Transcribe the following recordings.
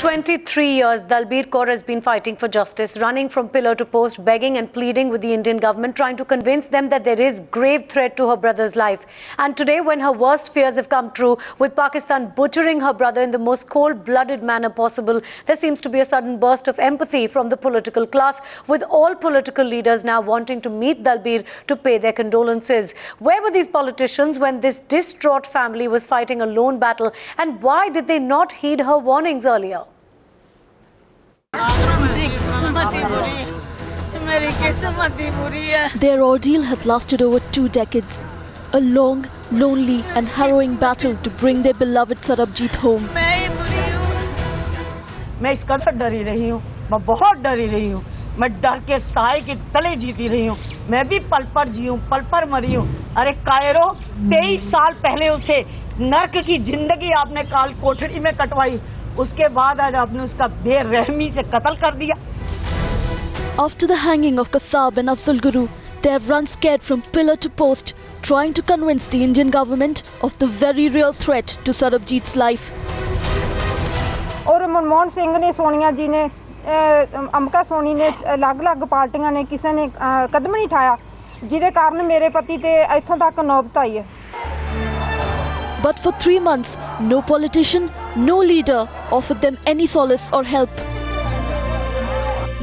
23 years, Dalbir Kaur has been fighting for justice, running from pillar to post, begging and pleading with the Indian government, trying to convince them that there is grave threat to her brother's life. And today, when her worst fears have come true, with Pakistan butchering her brother in the most cold-blooded manner possible, there seems to be a sudden burst of empathy from the political class, with all political leaders now wanting to meet Dalbir to pay their condolences. Where were these politicians when this distraught family was fighting a lone battle, and why did they not heed her warnings earlier? Their ordeal has lasted over 2 decades. A long, lonely and harrowing battle to bring their beloved Sarabjit home. मैं इस कदर डरी रही हूँ, मैं बहुत डरी रही हूँ। मैं डर के साए के तले जीती रही हूँ। मैं भी पल पर जी हूँ, पल पर मरी हूँ। अरे कायरो, 23 साल पहले उसे नर्क की जिंदगी आपने काल कोठरी में कटवाई। उसके बाद आज आपने उसका बेरहमी से कत्ल कर दिया। After the hanging of Kasab and Afzal Guru, they have run scared from pillar to post, trying to convince the Indian government of the very real threat to Sarabjit's life. और मनमोहन सिंह ने, सोनिया जी ने, अमका सोनी ने, अलग-अलग पार्टियां ने किसी ने कदम नहीं उठाया, जिसके कारण मेरे पति ते इत्थों तक नौबत आई है। But for 3 months, no politician, no leader offered them any solace or help.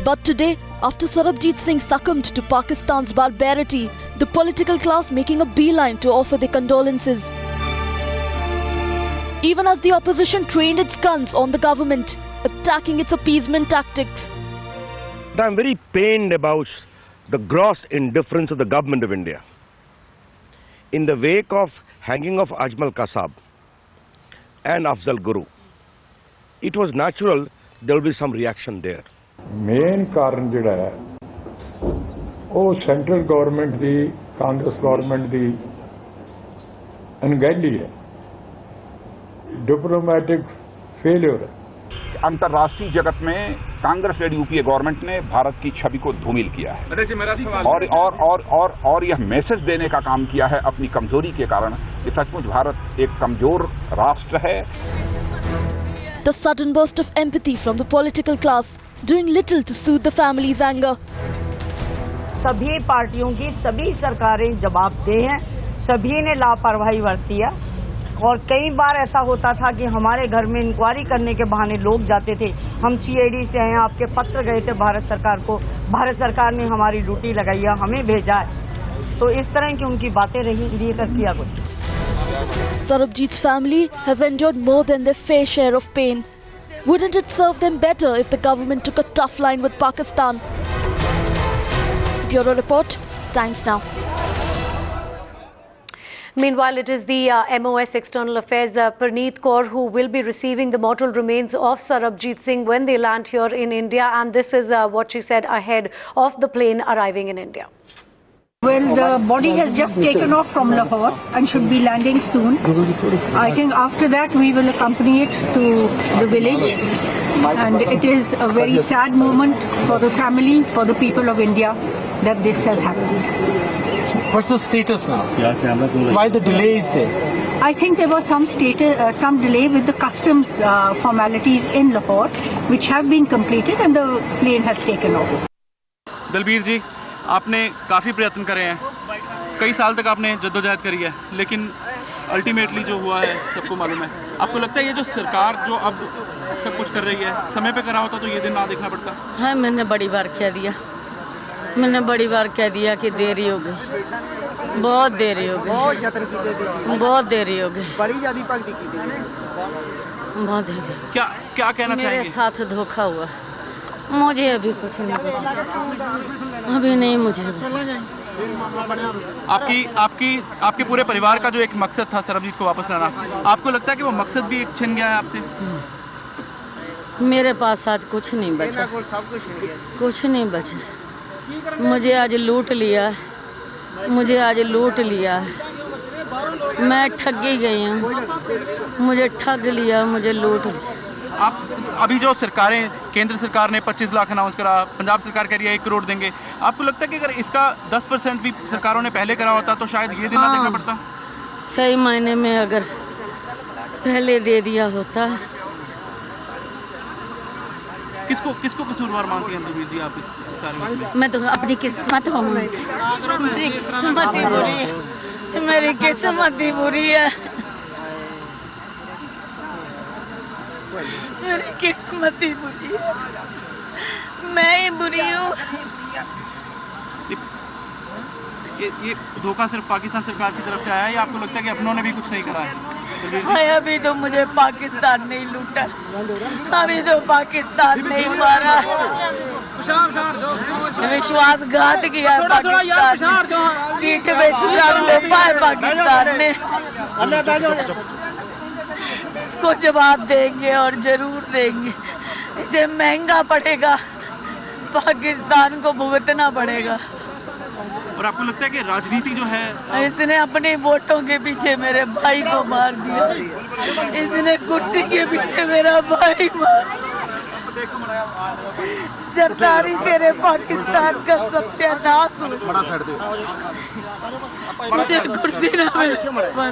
But today, after Sarabjit Singh succumbed to Pakistan's barbarity, the political class making a beeline to offer their condolences. Even as the opposition trained its guns on the government, attacking its appeasement tactics. I'm very pained about the gross indifference of the government of India. In the wake of hanging of Ajmal Kasab and Afzal Guru, it was natural there will be some reaction there. Main कारण जिहड़ा है वो central government दी, Congress government दी अनगैली है, diplomatic failure है। अंतर्राष्ट्रीय जगत में Congress lead UPA government ने भारत की छवि को धूमिल किया है और यह मैसेज देने का काम किया है अपनी कमजोरी के कारण कि सचमुच भारत एक कमजोर राष्ट्र है। The sudden burst of empathy from the political class, doing little to soothe the family's anger. सभी पार्टियों की सभी सरकारें जवाबदेह हैं, सभी ने लापरवाही बरती है। और कई बार ऐसा होता था कि हमारे घर में इंक्वायरी करने के बहाने लोग जाते थे, हम सीआईडी से हैं, आपके पत्र गए थे भारत सरकार को, भारत सरकार ने हमारी ड्यूटी लगाई है, हमें भेजा है। तो इस तरह की उनकी बातें रही, इसलिए कर किया कुछ। Sarabjit's family has endured more than their fair share of pain. Wouldn't it serve them better if the government took a tough line with Pakistan? Bureau Report, Times Now. Meanwhile, it is the MOS External Affairs Praneet Kaur who will be receiving the mortal remains of Sarabjit Singh when they land here in India, and this is what she said ahead of the plane arriving in India. Well, the body has just taken off from Lahore and should be landing soon. I think after that we will accompany it to the village, and it is a very sad moment for the family, for the people of India that this has happened. What's the status now? Why the delay is there? I think there was some delay with the customs formalities in Lahore, which have been completed, and the plane has taken off. Dalbir जी, आपने काफ़ी प्रयत्न करे हैं, कई साल तक आपने जद्दोजहद करी है, लेकिन अल्टीमेटली जो हुआ है सबको मालूम है। आपको लगता है ये जो सरकार जो अब सब कुछ कर रही है, समय पे करा होता तो ये दिन ना देखना पड़ता? हाँ, मैंने बड़ी बार कह दिया कि देरी हो गई, बहुत देरी हो गई, बहुत देरी हो गई, बड़ी ज्यादा भक्ति की थी, बहुत देरी। क्या कहना चाहेंगे? मेरे साथ धोखा हुआ, मुझे अभी कुछ नहीं पता, अभी नहीं मुझे। आपके पूरे परिवार का जो एक मकसद था सरबजीत को वापस लाना, आपको लगता है कि वो मकसद भी एक छिन गया है आपसे? मेरे पास आज कुछ नहीं बचा, कुछ नहीं बचा। मुझे आज लूट लिया, मैं ठगी गई हूँ, मुझे ठग लिया, मुझे लूट लिया। आप अभी जो सरकारें, केंद्र सरकार ने 25 लाख अनाउंस करा, पंजाब सरकार कह रही है 1 करोड़ देंगे, आपको लगता है कि अगर इसका 10% भी सरकारों ने पहले करा होता तो शायद ये दिन ना देखना पड़ता? सही मायने में अगर पहले दे दिया होता किसको किसको कसूरवार मानती हैं दलबीर जी आप इस सारे मामले में? मैं तो अपनी किस्मत हूँ, मेरी किस्मत ही बुरी है, मेरी किस्मत ही बुरी है, मेरी किस्मत ही बुरी है, मैं ही बुरी हूँ। ये धोखा सिर्फ पाकिस्तान सरकार की तरफ से आया है या आपको लगता है कि अपनों ने भी कुछ नहीं करा है? अभी तो मुझे पाकिस्तान नहीं लूटा, अभी तो पाकिस्तान नहीं मारा, विश्वासघात किया पाकिस्तान ने, सीट पे चुरा लोपा है पाकिस्तान ने। इसको जवाब देंगे और जरूर देंगे, इसे महंगा पड़ेगा, पाकिस्तान को भुगतना पड़ेगा। और आपको लगता है कि राजनीति जो है, इसने अपने वोटों के पीछे मेरे भाई को मार दिया, इसने कुर्सी के पीछे मेरा भाई मार दिया, जरदारी तेरे पाकिस्तान का सत्यानाश हो, मुझे कुर्सी ना मिले।